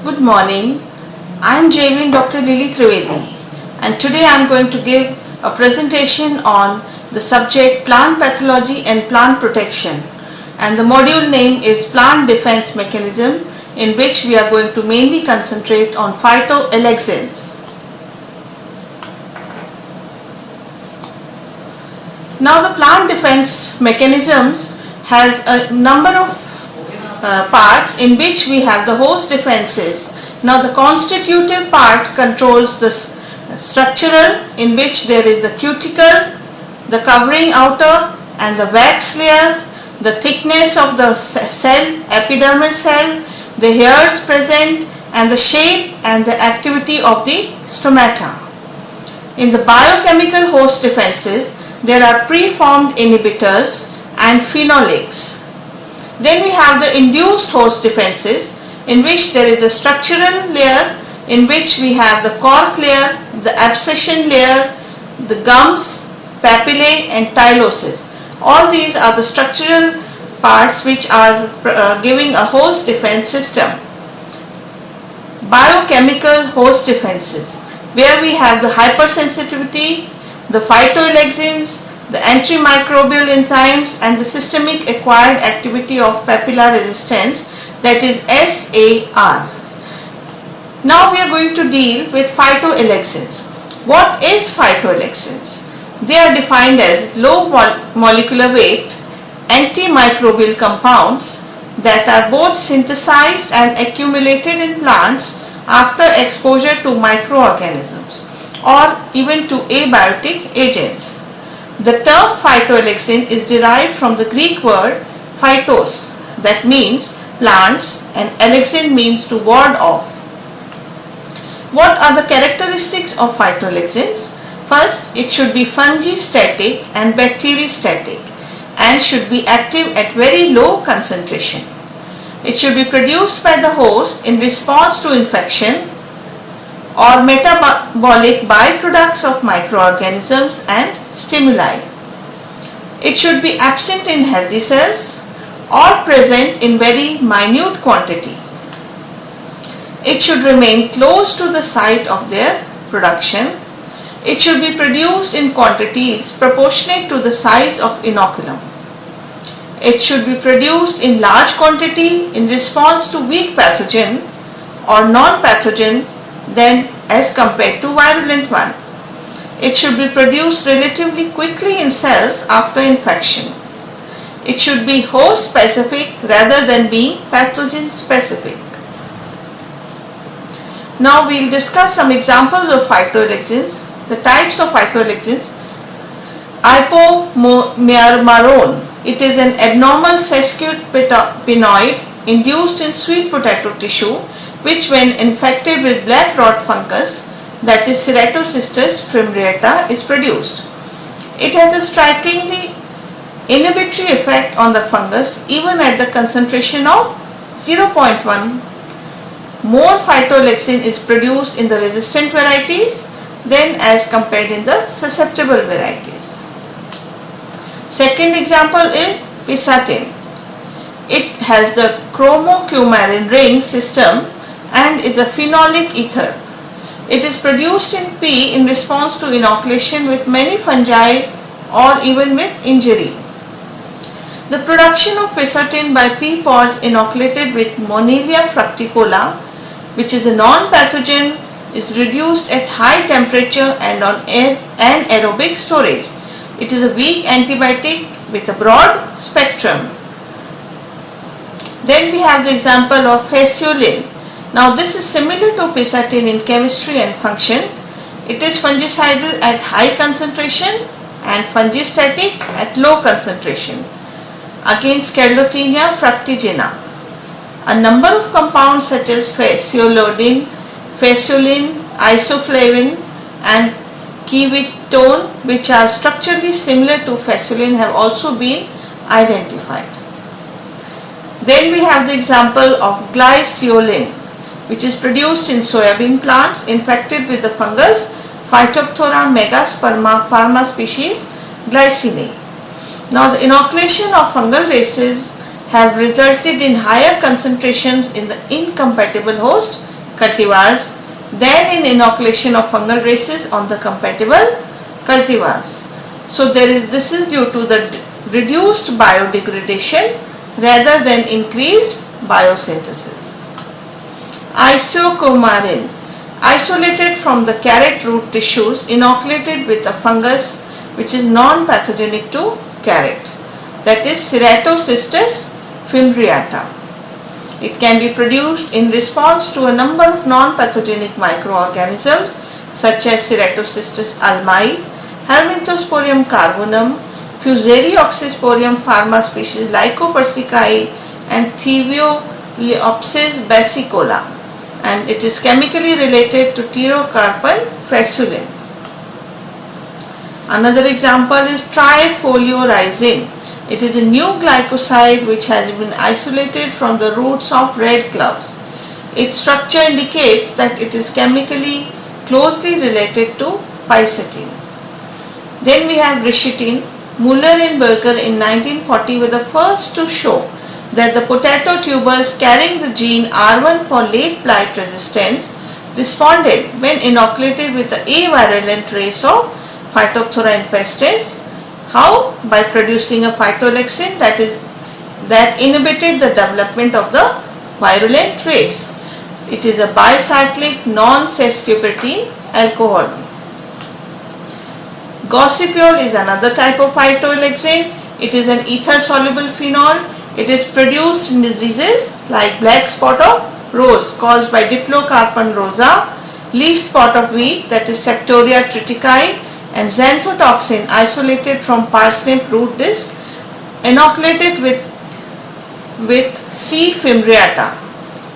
Good morning. I am JV Dr. Lily Trivedi, and today I am going to give a presentation on the subject Plant Pathology and Plant Protection, and the module name is Plant Defense Mechanism, in which we are going to mainly concentrate on phytoalexins. Now the plant defense mechanisms has a number of parts in which we have the host defenses. Now the constitutive part controls the structural, in which there is the cuticle, the covering outer and the wax layer, the thickness of the cell, epidermal cell, the hairs present, and the shape and the activity of the stomata. In the biochemical host defenses, there are preformed inhibitors and phenolics. Then we have the induced host defenses, in which there is a structural layer in which we have the cork layer, the abscission layer, the gums, papillae and tylosis. All these are the structural parts which are giving a host defense system. Biochemical host defenses, where we have the hypersensitivity, the phytoalexins, the antimicrobial enzymes and the systemic acquired activity of papilla resistance, that is SAR. Now we are going to deal with phytoalexins. What is phytoalexins? They are defined as low molecular weight antimicrobial compounds that are both synthesized and accumulated in plants after exposure to microorganisms or even to abiotic agents. The term phytoalexin is derived from the Greek word phytos, that means plants, and alexin means to ward off. What are the characteristics of phytoalexins? First, it should be fungistatic and bacteristatic and should be active at very low concentration. It should be produced by the host in response to infection or metabolic byproducts of microorganisms and stimuli. It should be absent in healthy cells or present in very minute quantity. It should remain close to the site of their production. It should be produced in quantities proportionate to the size of inoculum. It should be produced in large quantity in response to weak pathogen or non-pathogen than as compared to virulent one. It should be produced relatively quickly in cells after infection. It should be host specific rather than being pathogen specific. Now we will discuss some examples of phytoalexins. The types of phytoalexins. Ipomyarmarone. It is an abnormal sesquipenoid induced in sweet potato tissue, which when infected with black rot fungus, that is Ceratocystis fimbriata, is produced. It has a strikingly inhibitory effect on the fungus even at the concentration of 0.1. More phytoalexin is produced in the resistant varieties than as compared in the susceptible varieties. Second example is Pisatin. It has the chromocoumarin ring system and is a phenolic ether. It is produced in pea in response to inoculation with many fungi or even with injury. The production of Pisatin by pea pods inoculated with Monevia fructicola, which is a non-pathogen, is reduced at high temperature and on anaerobic storage. It is a weak antibiotic with a broad spectrum. Then we have the example of Phaseolin. Now this is similar to Pisatin in chemistry and function. It is fungicidal at high concentration and fungistatic at low concentration against Scarlatina fructigena. A number of compounds such as phaseolodin, phaseolin, isoflavin and kivitone, which are structurally similar to phaseolin, have also been identified. Then we have the example of glyceolin, which is produced in soybean plants infected with the fungus Phytophthora megasperma pharma species glycine. Now the inoculation of fungal races have resulted in higher concentrations in the incompatible host cultivars than in inoculation of fungal races on the compatible cultivars. So this is due to the reduced biodegradation rather than increased biosynthesis. Isocoumarin, isolated from the carrot root tissues, inoculated with a fungus which is non-pathogenic to carrot, that is Ceratocystis fimbriata. It can be produced in response to a number of non-pathogenic microorganisms such as Ceratocystis almai, Helminthosporium carbonum, Fusarioxysporium pharma species Lycopersicae and Thevioleopsis basicola, and it is chemically related to Pterocarpon faeculin. Another example is trifoliorizin. It is a new glycoside which has been isolated from the roots of red cloves. Its structure indicates that it is chemically closely related to picetin. Then we have rischitin. Muller and Berger in 1940 were the first to show that the potato tubers carrying the gene R1 for late blight resistance responded when inoculated with the avirulent race of Phytophthora infestans. How? By producing a phytolexin that inhibited the development of the virulent race. It is a bicyclic non-sesquiterpene alcohol. Gossypiol is another type of phytolexin. It is an ether-soluble phenol. It is produced in diseases like black spot of rose caused by Diplocarpon rosa, leaf spot of wheat, that is Septoria triticae, and xanthotoxin isolated from parsnip root disc, inoculated with C. fimbriata.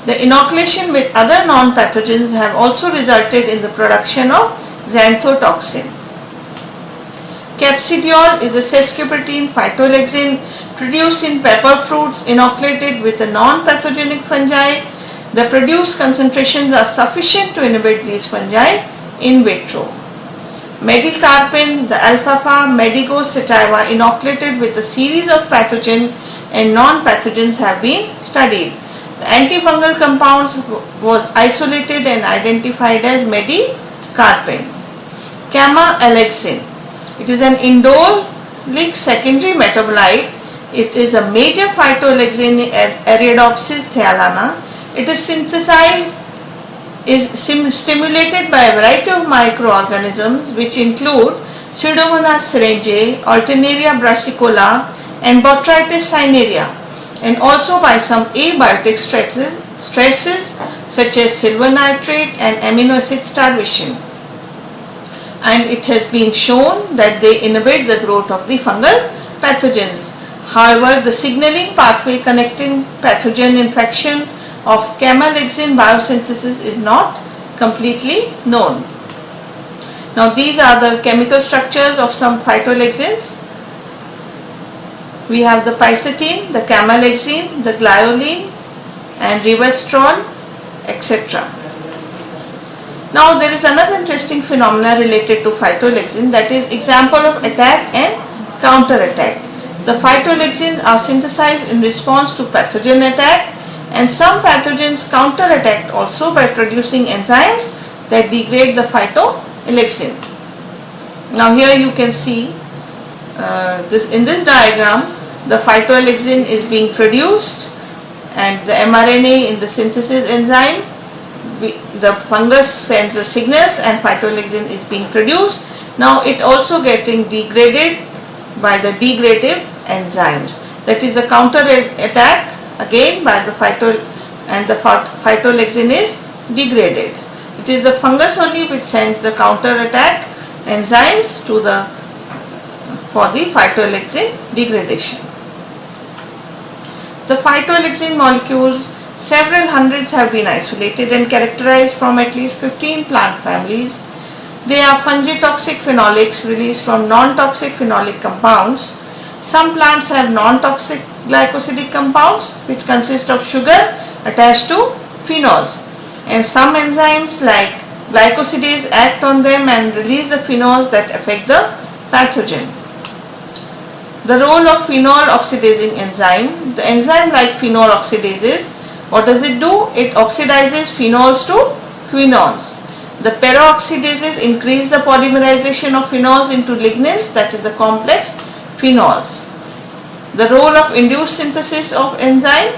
The inoculation with other non-pathogens have also resulted in the production of xanthotoxin. Capsidiol is a sesquiterpene phytolexin produced in pepper fruits inoculated with a non-pathogenic fungi. The produced concentrations are sufficient to inhibit these fungi in vitro. Medicarpin, the alfalfa medigo sativa inoculated with a series of pathogen and non-pathogens have been studied. The antifungal compounds was isolated and identified as medicarpin. Gamma-alexin. It is an indolic secondary metabolite. It is a major phytolexin in Arabidopsis thaliana. It is synthesized, stimulated by a variety of microorganisms which include Pseudomonas syringae, Alternaria brassicola and Botrytis cinerea, and also by some abiotic stresses such as silver nitrate and amino acid starvation. And it has been shown that they inhibit the growth of the fungal pathogens. However, the signaling pathway connecting pathogen infection of gamma-alexin biosynthesis is not completely known. Now these are the chemical structures of some phytolexins. We have the picetin, the gamma-alexin, the gliolin and resveratrol, etc. Now there is another interesting phenomena related to phytolexin, that is example of attack and counter-attack. The phytolexins are synthesized in response to pathogen attack, and some pathogens counter-attack also by producing enzymes that degrade the phytolexin. Now here you can see in this diagram the phytolexin is being produced and the mRNA in the synthesis enzyme, the fungus sends the signals and phytolexin is being produced. Now it also getting degraded by the degradative enzymes. That is the counter attack again by the phytolexin is degraded. It is the fungus only which sends the counter attack enzymes for the phytolexin degradation. The phytolexin molecules, several hundreds have been isolated and characterized from at least 15 plant families. They are fungitoxic phenolics released from non-toxic phenolic compounds. Some plants have non-toxic glycosidic compounds which consist of sugar attached to phenols, and some enzymes like glycosidase act on them and release the phenols that affect the pathogen. The role of phenol oxidizing enzyme. The enzyme like phenol oxidases What does it do? It oxidizes phenols to quinones. The peroxidases increase the polymerization of phenols into lignins, that is the complex phenols. The role of induced synthesis of enzyme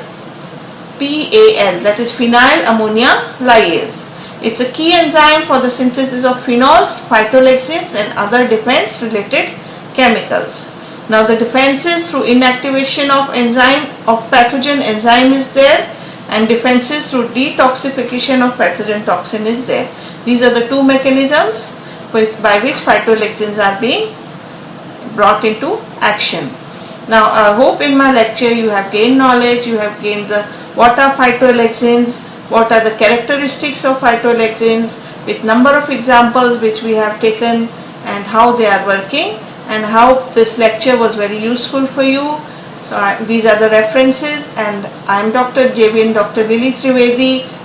PAL, that is phenyl ammonia lyase. It's a key enzyme for the synthesis of phenols, phytolexins and other defense related chemicals. Now the defenses through inactivation of enzyme of pathogen enzyme is there, and defenses through detoxification of pathogen toxin is there. These are the two mechanisms by which phytolexins are being brought into action. Now I hope in my lecture you have gained knowledge, you have gained what are phytolexins, what are the characteristics of phytolexins, with number of examples which we have taken and how they are working, and how this lecture was very useful for you. So these are the references, and I am Dr. JVN Dr. Lily Trivedi,